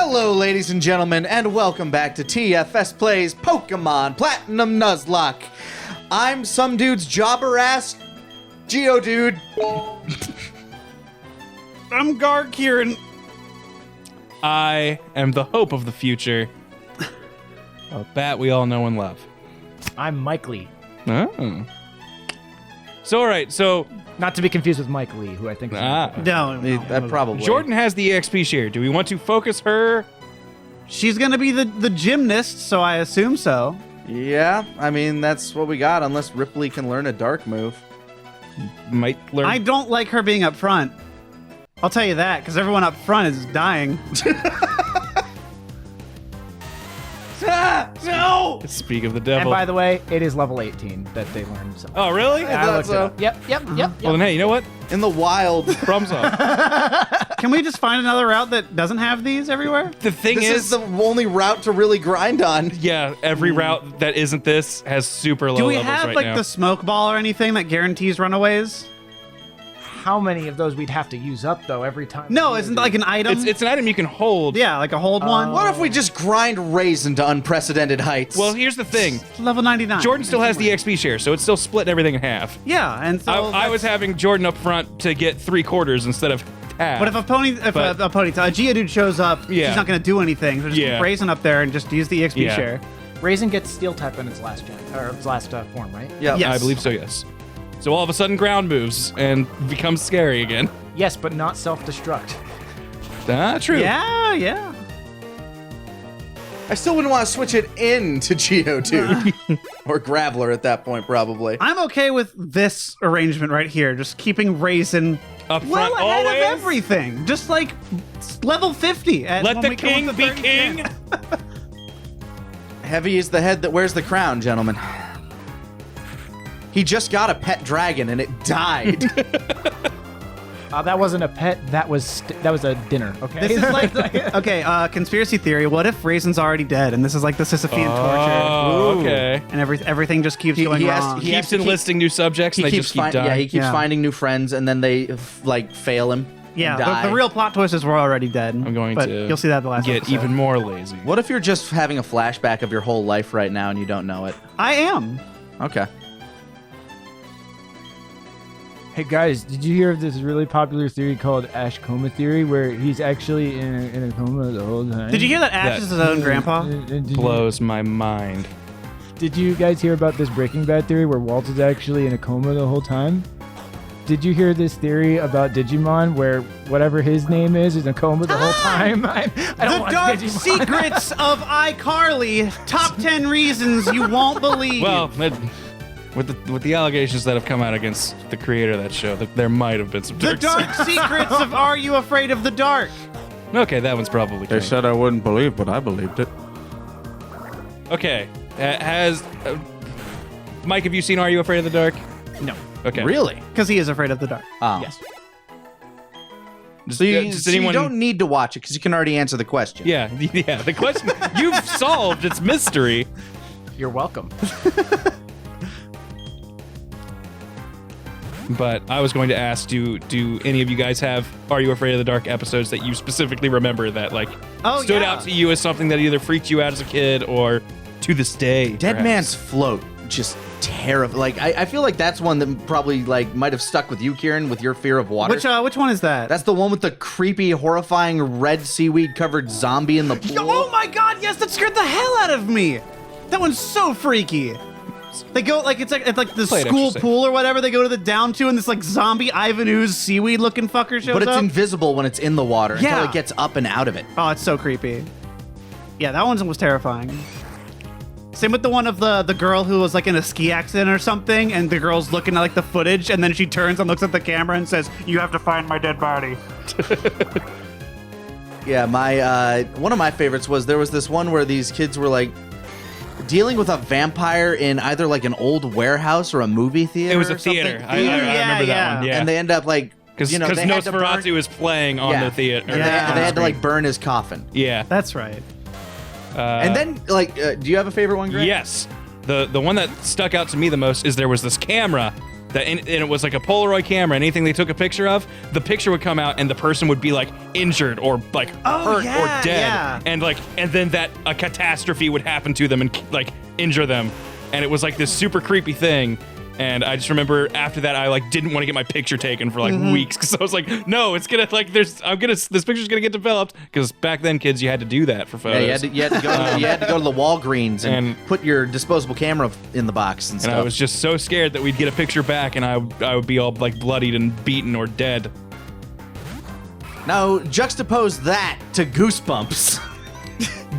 Hello, ladies and gentlemen, and welcome back to TFS Plays Pokemon Platinum Nuzlocke. I'm some dude's jobber-ass Geodude. I'm Garkirin. I am the hope of the future. A bat we all know and love. I'm Mike Lee. Oh. So, all right, so... Not to be confused with Mike Lee, who I think is... No. Probably. Jordan has the EXP share. Do we want to focus her? She's gonna be the gymnast, so I assume so. Yeah, I mean, that's what we got, unless Ripley can learn a dark move. Might learn. I don't like her being up front. I'll tell you that, because everyone up front is dying. No! Speak of the And devil. by the way, it is level 18 that they learned. So. Oh, really? I looked it so. up. Yep. Well, then, hey, you know what? In the wild. Problems off. Can we just find another route that doesn't have these everywhere? The thing This is the only route to really grind on. yeah, every route that isn't this has super low Do we levels have right like now. the smoke ball or anything that guarantees runaways? How many of those we'd have to use up, though, every time? No, isn't it like an item? It's an item you can hold. yeah, like a hold one. What if we just grind Raisin to unprecedented heights? Well, here's the thing. Level 99. Jordan still has the XP share, so it's still split everything in half. Yeah, and so I was having Jordan up front to get 3/4 instead of half. But if a Geodude shows up, Yeah. she's not going to do anything. So just Yeah. keep Raisin up there and just use the EXP Yeah. share. Raisin gets Steel type in its last gen, or its last form, right? yeah. Yes. I believe so, yes. So all of a sudden, ground moves and becomes scary again. Yes, but not self-destruct. Ah, true. Yeah. I still wouldn't want to switch it into Geodude. Or Graveler at that point, probably. I'm okay with this arrangement right here, just keeping Raisin Up well front ahead always. of everything. Just like level 50. Let when the we come king with be the third king. gen. Heavy is the head that wears the crown, gentlemen. He just got a pet dragon and it died. That wasn't a pet. That was a dinner. Okay. This is like, okay, conspiracy theory. What if Raisin's already dead and this is like the Sisyphean torture? Oh, okay. And everything just keeps going he has- wrong. he has Keeps to keep- enlisting new subjects, and they just keep dying. Yeah, he keeps Yeah. finding new friends, and then they like fail him. Yeah, and die. the real plot twist is we're already dead. I'm going but to you'll see that the last get episode. even more lazy. What if you're just having a flashback of your whole life right now and you don't know it? I am. Okay. Hey guys, did you hear of this really popular theory called Ash coma theory, where he's actually in a coma the whole time? Did you hear that Ash is his own grandpa? Blows my mind. Did you guys hear about this Breaking Bad theory where Walt is actually in a coma the whole time? Did you hear this theory about Digimon where whatever his name is in a coma the whole time? I don't The want dark Digimon. secrets of iCarly. Top 10 reasons you won't believe. Well, with the allegations that have come out against the creator of that show, there might have been some the dark secrets of Are You Afraid of the Dark? Okay, that one's probably true. I wouldn't believe, but I believed it. Okay, Mike, have you seen Are You Afraid of the Dark? No. Okay. Really? Because he is afraid of the dark. Oh. Yes. So you, Does so you anyone- don't need to watch it because you can already answer the question. Yeah, yeah. The question you've solved its mystery. You're welcome. But I was going to ask, do any of you guys have Are You Afraid of the Dark episodes that you specifically remember that like stood out to you as something that either freaked you out as a kid or to this day? Dead perhaps? Man's Float, just terrible. Like I feel like that's one that probably like might have stuck with you, Kieran, with your fear of water. Which one is that? That's the one with the creepy, horrifying red seaweed-covered zombie in the pool. Oh my god, yes, that scared the hell out of me. That one's so freaky. They go like it's like the Play it school extra safe. pool or whatever they go to the down to, and this like zombie Ivan Ooze seaweed looking fucker shows But it's up. invisible when it's in the water Yeah. until it gets up and out of it. Oh, it's so creepy. Yeah, that one was terrifying. Same with the one of the girl who was like in a ski accident or something, and the girl's looking at like the footage, and then she turns and looks at the camera and says, "You have to find my dead body." Yeah, my one of my favorites was there was this one where these kids were like dealing with a vampire in either like an old warehouse or a movie theater. It was a or something. theater. I Yeah, remember that yeah. one. Yeah, And they end up like because they had to burn- Nosferatu was playing on the theater. And Yeah. they had to like burn his coffin. Yeah. That's right. And then like, do you have a favorite one, Grant? Yes. The one that stuck out to me the most is there was this camera And it was like a Polaroid camera. Anything they took a picture of, the picture would come out, and the person would be like injured or like hurt or dead, and then a catastrophe would happen to them and like injure them, and it was like this super creepy thing. And I just remember after that, I like didn't want to get my picture taken for like weeks because I was like, no, it's gonna like this picture's gonna get developed because back then, kids, you had to do that for photos. Yeah, you had to go to the Walgreens and put your disposable camera in the box and stuff. And I was just so scared that we'd get a picture back and I would be all like bloodied and beaten or dead. Now juxtapose that to Goosebumps.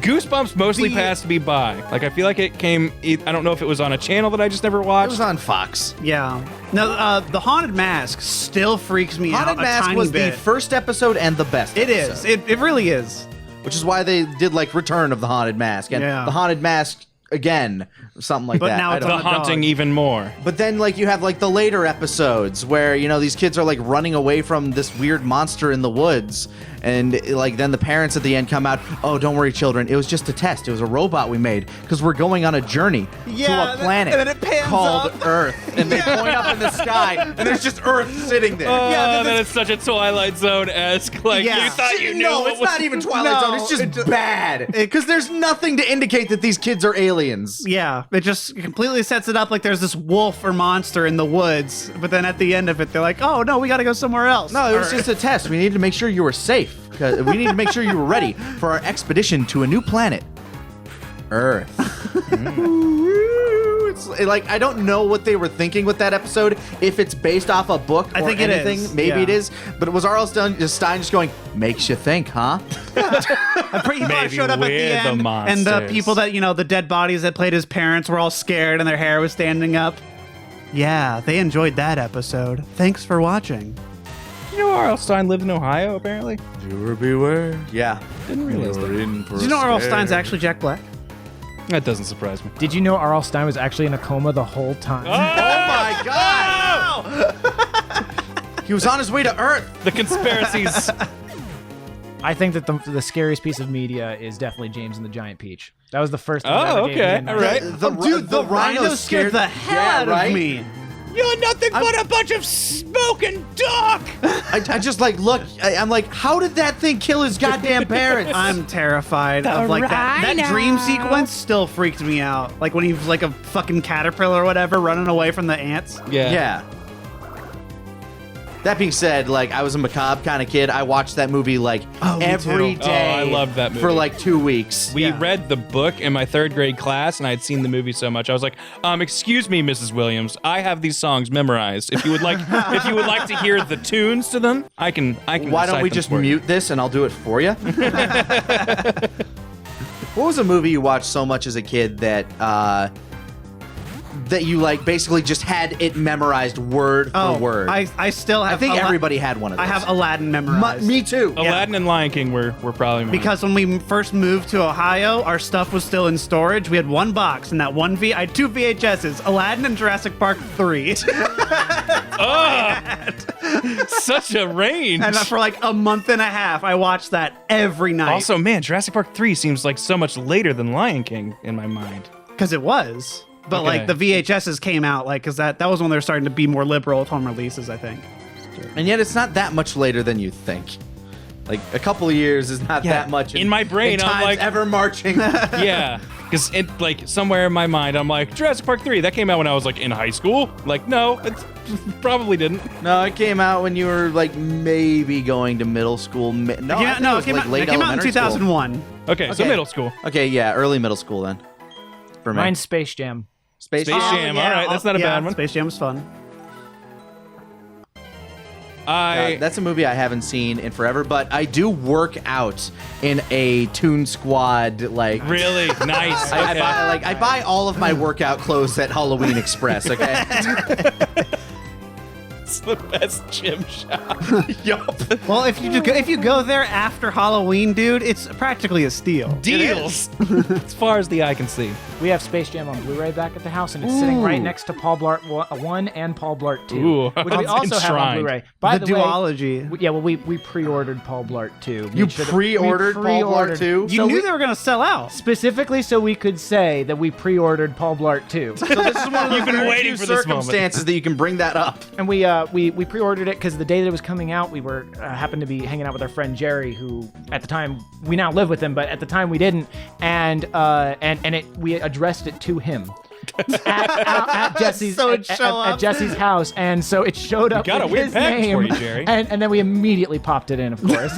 Goosebumps mostly passed me by. Like, I feel like it came, I don't know if it was on a channel that I just never watched. It was on Fox. Yeah. No, the Haunted Mask still freaks me out Haunted a Mask tiny was bit. the first episode and the best It episode. is. It really is. Which is why they did, like, Return of the Haunted Mask. And the Haunted Mask, again, something like But that. now it's The on a Haunting dog. even more. But then, like, you have, like, the later episodes where, you know, these kids are, like, running away from this weird monster in the woods. And, like, then the parents at the end come out, oh, don't worry, children. It was just a test. It was a robot we made because we're going on a journey to a planet and then it pans called up. Earth. And they point up in the sky, and there's just Earth sitting there. Oh, then it's such a Twilight Zone-esque. Like, Yeah. you thought you knew. No, what it's was- not even Twilight Zone. It's just bad. Because there's nothing to indicate that these kids are aliens. Yeah, it just completely sets it up like there's this wolf or monster in the woods, but then at the end of it, they're like, oh, no, we got to go somewhere else. No, it was just a test. We needed to make sure you were safe. We need to make sure you were ready for our expedition to a new planet, Earth. It's like, I don't know what they were thinking with that episode. If it's based off a book or I think it anything, is. maybe Yeah. it is. But was R.L. Stein just going, makes you think, huh? I'm pretty sure Maybe showed up at the we're the end, and the monsters. people that, you know, the dead bodies that played his parents were all scared and their hair was standing up. Yeah, they enjoyed that episode. Thanks for watching. You know R.L. Stein lived in Ohio, apparently? Viewer beware. Yeah. Didn't realize that. You're in for Did you a know R.L. scare. Stein's actually Jack Black? That doesn't surprise me. Did you know R.L. Stein was actually in a coma the whole time? Oh my God! He was on his way to Earth. The conspiracies. I think that the scariest piece of media is definitely James and the Giant Peach. That was the first thing Oh, that ever gave me okay. a nightmare. All right. The rhino scared the hell out right? of me. You're nothing but a bunch of smoking dog. I just like look. I'm like, how did that thing kill his goddamn parents? I'm terrified of like that. That dream sequence still freaked me out. Like when he's like a fucking caterpillar or whatever running away from the ants. Yeah. That being said, like I was a macabre kind of kid. I watched that movie like me every too. day. Oh, I loved that movie. For like 2 weeks. We read the book in my 3rd grade class, and I had seen the movie so much. I was like, excuse me, Mrs. Williams, I have these songs memorized. If you would like, to hear the tunes to them, I can. Why don't recite we them just for you. mute this and I'll do it for you? What was a movie you watched so much as a kid that that you like basically just had it memorized word for word? I still have. I think everybody had one of those. I have Aladdin memorized. Me too. Aladdin and Lion King were probably mine. Because when we first moved to Ohio, our stuff was still in storage. We had one box, and that I had 2 VHSs, Aladdin and Jurassic Park 3. such a range. And for like a month and a half, I watched that every night. Also, man, Jurassic Park 3 seems like so much later than Lion King in my mind. Because it was. But Okay. like the VHSs came out, like, because that was when they were starting to be more liberal with home releases, I think. And yet it's not that much later than you think. Like a couple of years is not that much. In my brain, and I'm time's like- ever marching. Yeah, because like somewhere in my mind, I'm like, Jurassic Park 3, that came out when I was like in high school. Like, no, it probably didn't. No, it came out when you were like maybe going to middle school. No, I think it came late out in elementary school. 2001. Okay, so Okay. middle school. Okay, yeah, early middle school then. For me. Mine's Space Jam. Space Space Jam. All right, that's not a bad one. Space Jam was fun. That's a movie I haven't seen in forever, but I do work out in a Toon Squad like. Really nice. I Okay. I buy all of my workout clothes at Halloween Express. Okay. It's the best gym shop. Yup. Well, if you go there after Halloween, dude, it's practically a steal. Deals, as far as the eye can see. We have Space Jam on Blu-ray back at the house, and it's sitting right next to Paul Blart 1 and Paul Blart 2, Ooh, which we that's also have on enshrined. Blu-ray. By the way, duology. we pre-ordered Paul Blart 2. You Made sure that- pre-ordered we Paul Blart 2? You knew they were going to sell out. Specifically so we could say that we pre-ordered Paul Blart 2. So this is one of those You've been very waiting few for this moment. circumstances that you can bring that up. And we pre-ordered it because the day that it was coming out, we were happened to be hanging out with our friend Jerry, who at the time we now live with him, but at the time we didn't, and we addressed it to him. at Jesse's So it at, show at up. Jesse's house, and so it showed up. got a with weird his package name, for you, Jerry. and then we immediately popped it in, of course.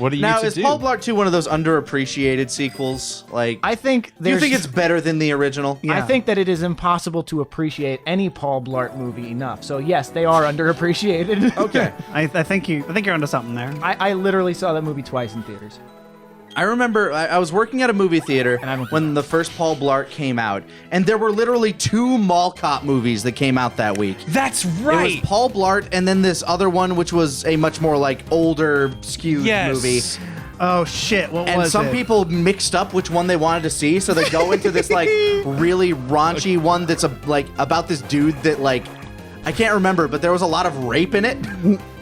What do you Now, to is do? Paul Blart 2 one of those underappreciated sequels? Like, I think do you there's. think it's better than the original? Yeah. I think that it is impossible to appreciate any Paul Blart movie enough. So yes, they are underappreciated. Okay. I think you're onto something there. I literally saw that movie twice in theaters. I remember I was working at a movie theater And I don't when the first Paul Blart came out, and there were literally 2 Mall Cop movies that came out that week. That's It was right. Paul Blart and then this other one, which was a much more like older, skewed Yes. movie. Oh shit! What And was some it? people mixed up which one they wanted to see, so they go into this like really raunchy one that's like about this dude that like I can't remember, but there was a lot of rape in it,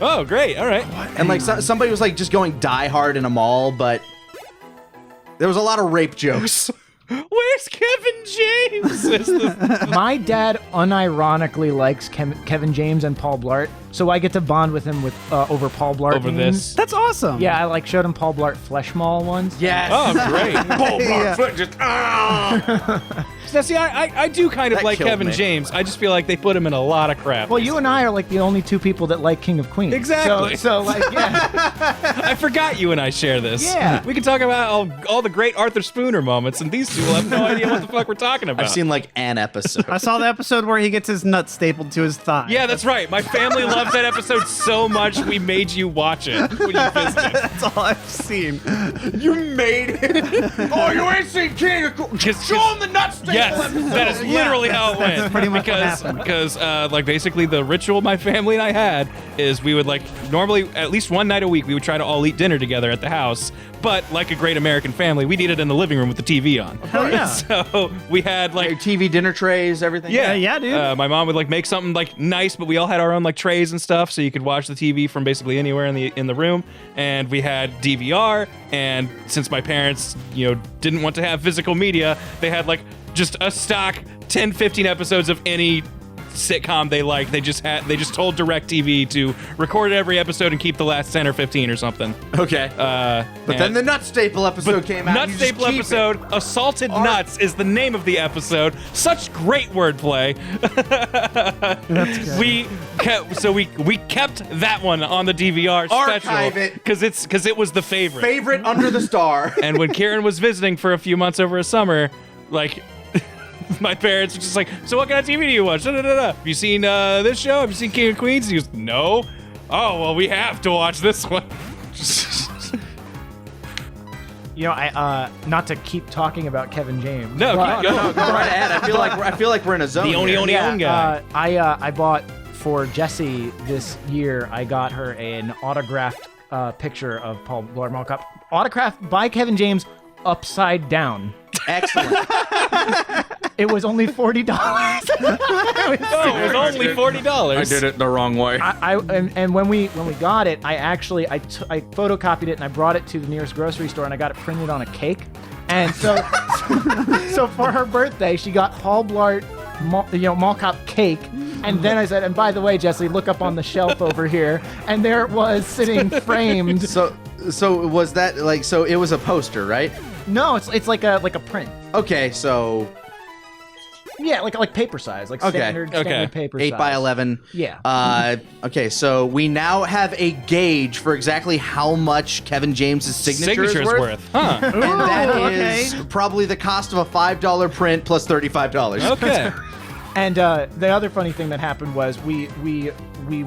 Oh, great. All right. and like somebody was like just going Die Hard in a mall, but there was a lot of rape jokes. Where's Kevin James? Is the- My dad unironically likes Kevin James and Paul Blart, so I get to bond with him with over Paul Blart Over memes. this. That's awesome. Yeah, I like showed him Paul Blart Flesh Mall once. Yes. Oh, great. Paul Blart Yeah. foot just Now, see, I do kind of That like killed Kevin me. James. I just feel like they put him in a lot of crap. Well, you and I are like the only 2 people that like King of Queens. Exactly. So like, yeah. I forgot you and I share this. Yeah. We can talk about all the great Arthur Spooner moments, and these two will have no idea what the fuck we're talking about. I've seen like an episode. I saw the episode where he gets his nuts stapled to his thigh. Yeah, that's right. My family loves that episode so much, we made you watch it when you visited. That's all I've seen. You made it. Oh, you ain't seen King of Queens. Show him the nuts. Yes, that is literally how it that's went. pretty much what because happened. because like basically the ritual my family and I had is we would like normally at least one night a week we would try to all eat dinner together at the house. But like a great American family, we'd eat it in the living room with the TV on. Hell yeah. So we had like TV dinner trays, everything. Yeah, dude. my mom would like make something like nice, but we all had our own like trays and stuff, so you could watch the TV from basically anywhere in the room. And we had DVR, and since my parents, didn't want to have physical media, they had like just a stock 10, 15 episodes of any sitcom they liked. They just told DirecTV to record every episode and keep the last 10 or 15 or something. Okay. But then the nut staple episode came out. Nut You just Staple keep it. episode, Assaulted Nuts is the name of the episode. Such great wordplay. We kept that one on the DVR Archive special it. because it was the favorite. Favorite under the star. And when Karen was visiting for a few months over a summer, like my parents were just like, "So what kind of TV do you watch? Da, da, da, da. Have you seen this show? Have you seen King of Queens?" He goes, "No." "Oh, well, we have to watch this one." I not to keep talking about Kevin James. No, but- keep going. Go right ahead. I feel like we're in a zone. The here. Oni Own guy. I bought for Jessie this year. I got her an autographed picture of Paul Blart Mall Cop, autographed by Kevin James, upside down. Excellent. It was only $40. Oh, it was only $40. I did it the wrong way. And when we got it, I photocopied it and I brought it to the nearest grocery store and I got it printed on a cake. And so so for her birthday, she got Paul Blart Mall Cop cake. And then I said, and by the way, Jessie, look up on the shelf over here. And there it was sitting framed. So was that like? So it was a poster, right? No, it's like a print. Okay, so Yeah, like paper size, like Okay, standard paper size. 8x11. Yeah. Okay, so we now have a gauge for exactly how much Kevin James's signature is worth. Huh. And that okay. is probably the cost of a $5 print plus $35. Okay. And the other funny thing that happened was we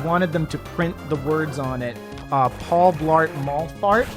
wanted them to print the words on it, Paul Blart Mall Fart.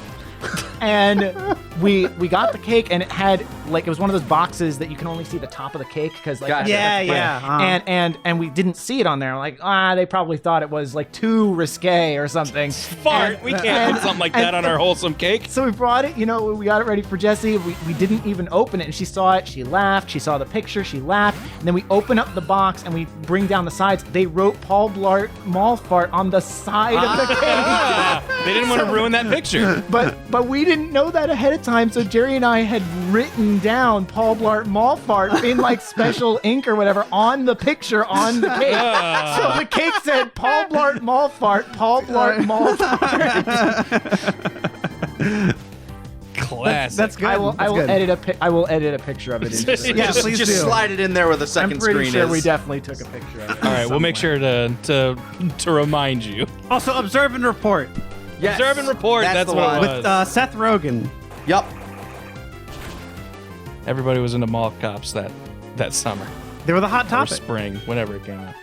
And we got the cake and it had like it was one of those boxes that you can only see the top of the cake because like Gotcha. and we didn't see it on there. Like they probably thought it was like too risque or something. Fart. We can't put something like that on our wholesome cake. So we brought it, we got it ready for Jessie. We didn't even open it, and she saw it. She laughed. She saw the picture. She laughed. And then we open up the box and we bring down the sides. They wrote Paul Blart Mall Fart on the side of the cake. They didn't want to ruin that picture. But we didn't know that ahead of time, so Jerry and I had written down Paul Blart Mall Fart in like special ink or whatever on the picture on the cake. So the cake said Paul Blart Mall Fart, Paul Blart Mall Fart. Classic. That's good. I will good. edit a picture of it into the Yeah, please just do. slide it in there where the second I'm pretty screen sure is. we definitely took a picture of it. All right, we'll make sure to remind you. Also, observe and report Yes. Observe and report. That's the what one. it with was. Seth Rogen. Yup. Everybody was into mall cops that summer They were the hot or topic. spring, whenever it came out.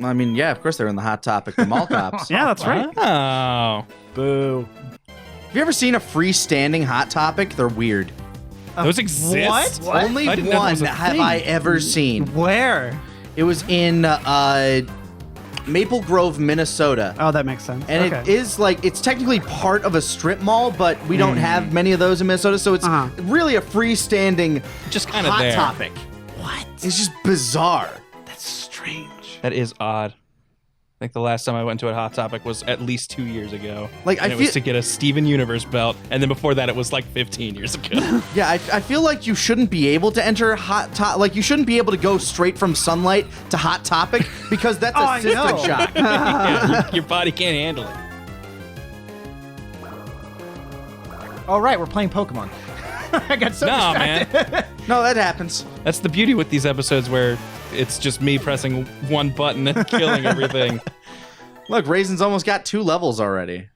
I mean, yeah, of course they're in the Hot Topic, the mall cops. Yeah, that's right. Oh. Boo. Have you ever seen a freestanding Hot Topic? They're weird. Those exist? What? Only I didn't know that one was a have thing. I ever seen. Where? It was in Maple Grove, Minnesota. Oh, that makes sense. And okay. it is like, it's technically part of a strip mall, but we don't have many of those in Minnesota, so it's really a freestanding Just kind of Hot there. Topic. What? It's just bizarre. That's strange. That is odd. I think the last time I went to a Hot Topic was at least 2 years ago. Like, and I it was feel- to get a Steven Universe belt, and then before that it was like 15 years ago. Yeah, I feel like you shouldn't be able to enter Hot Topic. Like, you shouldn't be able to go straight from Sunlight to Hot Topic because that's Oh, a I system know. shock. Yeah, your body can't handle it. All right, we're playing Pokemon. I got so Nah, distracted. man. No, that happens. That's the beauty with these episodes where it's just me pressing one button and killing everything. Look, Raisin's almost got 2 levels already.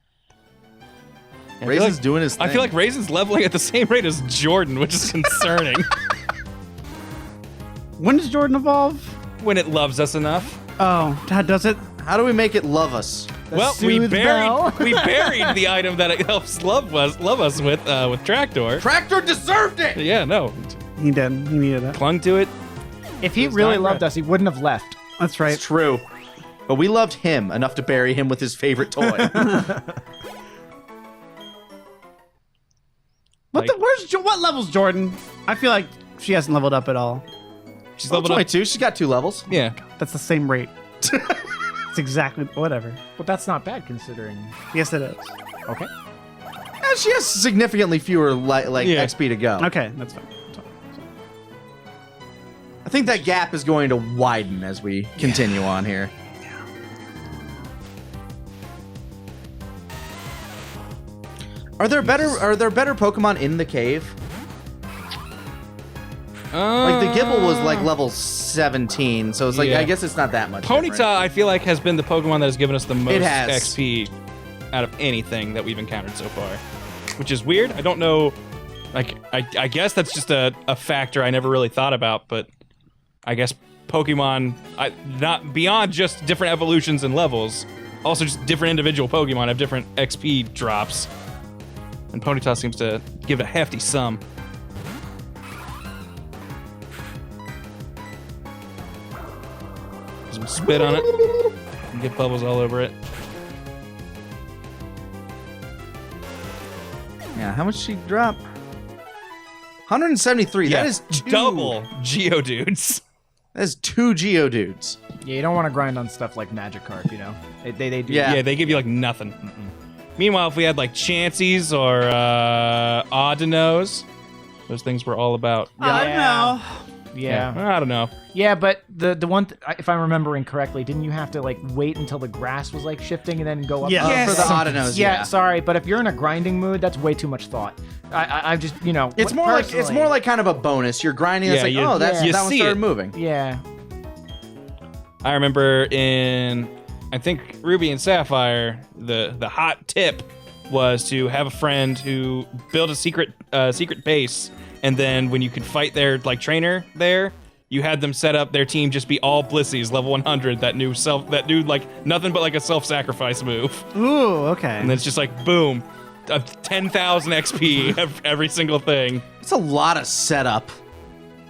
I feel Raisin's like- doing his thing. I feel like Raisin's leveling at the same rate as Jordan, which is concerning. When does Jordan evolve? When it loves us enough. Oh, does it? How do we make it love us? Well, soothe bell. we buried the item that it helps love us with Tractor. Tractor deserved it! Yeah, no, He did. He needed it. clung to it. If he It's really not loved red. us, he wouldn't have left. That's right. It's true. But we loved him enough to bury him with his favorite toy. What level's Jordan? I feel like she hasn't leveled up at all. She's Level leveled up. 22, she's got 2 levels. Yeah, That's the same rate. It's exactly whatever. But that's not bad considering. Yes, it is. Okay. And she has significantly fewer Yeah. XP to go. Okay, that's fine. I think that gap is going to widen as we continue on here. Are there better Pokemon in the cave? Like the Gibble was like level 17, so it's like Yeah. I guess it's not that much. Ponyta, different. I feel like has been the Pokemon that has given us the most has. XP out of anything that we've encountered so far, which is weird. I don't know. Like, I guess that's just a factor I never really thought about, but I guess Pokemon, not beyond just different evolutions and levels, also just different individual Pokemon have different XP drops, and Ponyta seems to give a hefty sum. Some spit on it. And get bubbles all over it. Yeah, how much she drop? 173. Yeah, That is double Geodudes. That is 2 Geodudes. Yeah, you don't want to grind on stuff like Magikarp, you know? They do. Yeah. Yeah, they give you like nothing. Meanwhile, if we had like Chanseys or Audinos, those things were all about. I don't know. Yeah. I don't know. Yeah, but the one, if I'm remembering correctly, didn't you have to like wait until the grass was like shifting and then go up? Yeah. For the Audinos, Yeah, sorry, but if you're in a grinding mood, that's way too much thought. I just, you know, It's more personally- like kind of a bonus. You're grinding. It's Yeah, like, you- oh, that's you that one see started it. moving. Yeah. I remember in, I think Ruby and Sapphire, the hot tip was to have a friend who built a secret base, and then when you could fight their like trainer there, you had them set up their team just be all Blissies, level 100, that new like nothing but like a self-sacrifice move, Ooh, okay. and then it's just like boom, 10,000 XP every single thing. It's a lot of setup.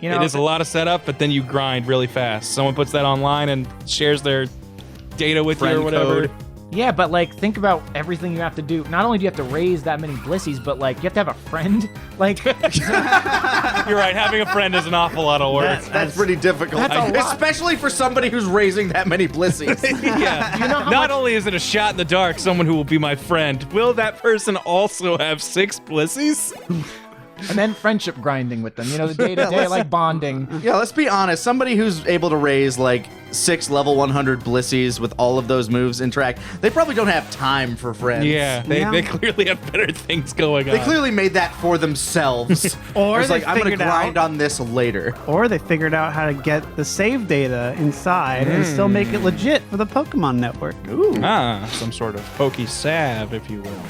You know, It is a lot of setup, but then you grind really fast. Someone puts that online and shares their data with you Friend or whatever. code. Yeah, but like think about everything you have to do. Not only do you have to raise that many blissies, but like you have to have a friend. Like You're right. Having a friend is an awful lot of work. That's pretty difficult. That's a lot. Especially for somebody who's raising that many blissies. Yeah. you know how Not much- only is it a shot in the dark, someone who will be my friend, will that person also have 6 blissies? and then friendship grinding with them. You know, the day to day like bonding. Yeah, let's be honest. Somebody who's able to raise like 6 level 100 blissies with all of those moves interact, they probably don't have time for friends. Yeah, they clearly have better things going on. They clearly made that for themselves. Or it's they like, I'm going to figured grind out- on this later. Or they figured out how to get the save data inside and still make it legit for the Pokemon Network. Some sort of pokey salve, if you will.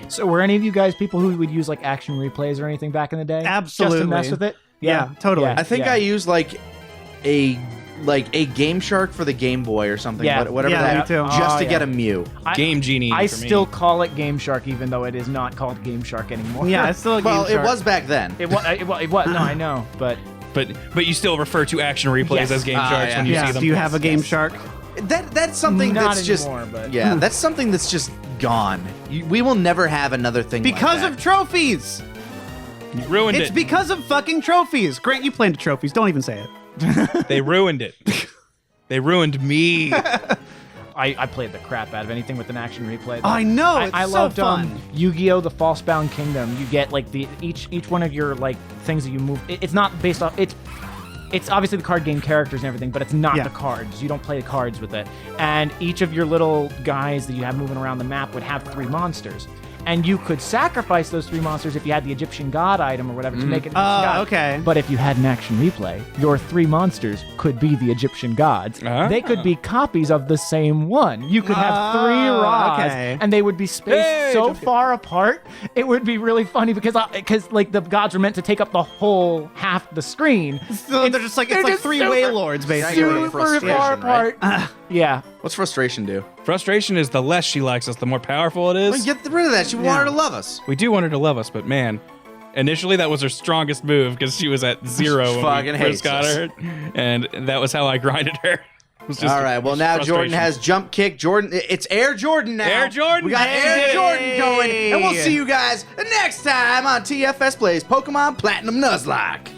So were any of you guys people who would use like action replays or anything back in the day? Absolutely. Just to mess with it? Yeah, totally. I think I used like a Game Shark for the Game Boy or something. Yeah. Whatever Yeah, that. me too. Just Oh, to yeah. get a Mew. Game Genie. I for me. still call it Game Shark, even though it is not called Game Shark anymore. Yeah, it's still a Well, Game it Shark. was back then. It was. It was. No, I know, but But you still refer to action replays Yes. as Game Ah, Sharks yeah. when you Yeah. see them. Do you have a Game Shark? That's something Not that's just anymore, but- yeah. That's something that's just gone. We will never have another thing Because like of trophies. You ruined It's it. because of fucking trophies. Grant, you play into trophies. Don't even say it. They ruined it. They ruined me. I played the crap out of anything with an action replay. though. I know, it's I so loved fun. Yu-Gi-Oh! The Falsebound Kingdom. You get like the each one of your like things that you move. It's not based off. It's obviously the card game characters and everything, but it's not Yeah. the cards. You don't play the cards with it. And each of your little guys that you have moving around the map would have 3 monsters. And you could sacrifice those 3 monsters if you had the Egyptian god item or whatever to make it. Oh, god. okay. But if you had an action replay, your 3 monsters could be the Egyptian gods. Ah. They could be copies of the same one. You could have 3 Oh, Ra's, okay. and they would be spaced Hey, so jump in. far apart. It would be really funny because like the gods were meant to take up the whole half the screen. So they're just like it's they're like just 3 super- Wailords basically. Super far frustration, right? apart. Yeah. What's frustration do? Frustration is the less she likes us, the more powerful it is. Well, get rid of that. She wanted to love us. We do want her to love us, but man, initially that was her strongest move because she was at 0 when we Fucking first hates got us. her, and that was how I grinded her. It was just All right. Well, now Jordan frustration. has jump kick. Jordan, it's Air Jordan now. Air Jordan. We got Air Hey. Jordan going, and we'll see you guys next time on TFS Plays Pokemon Platinum Nuzlocke.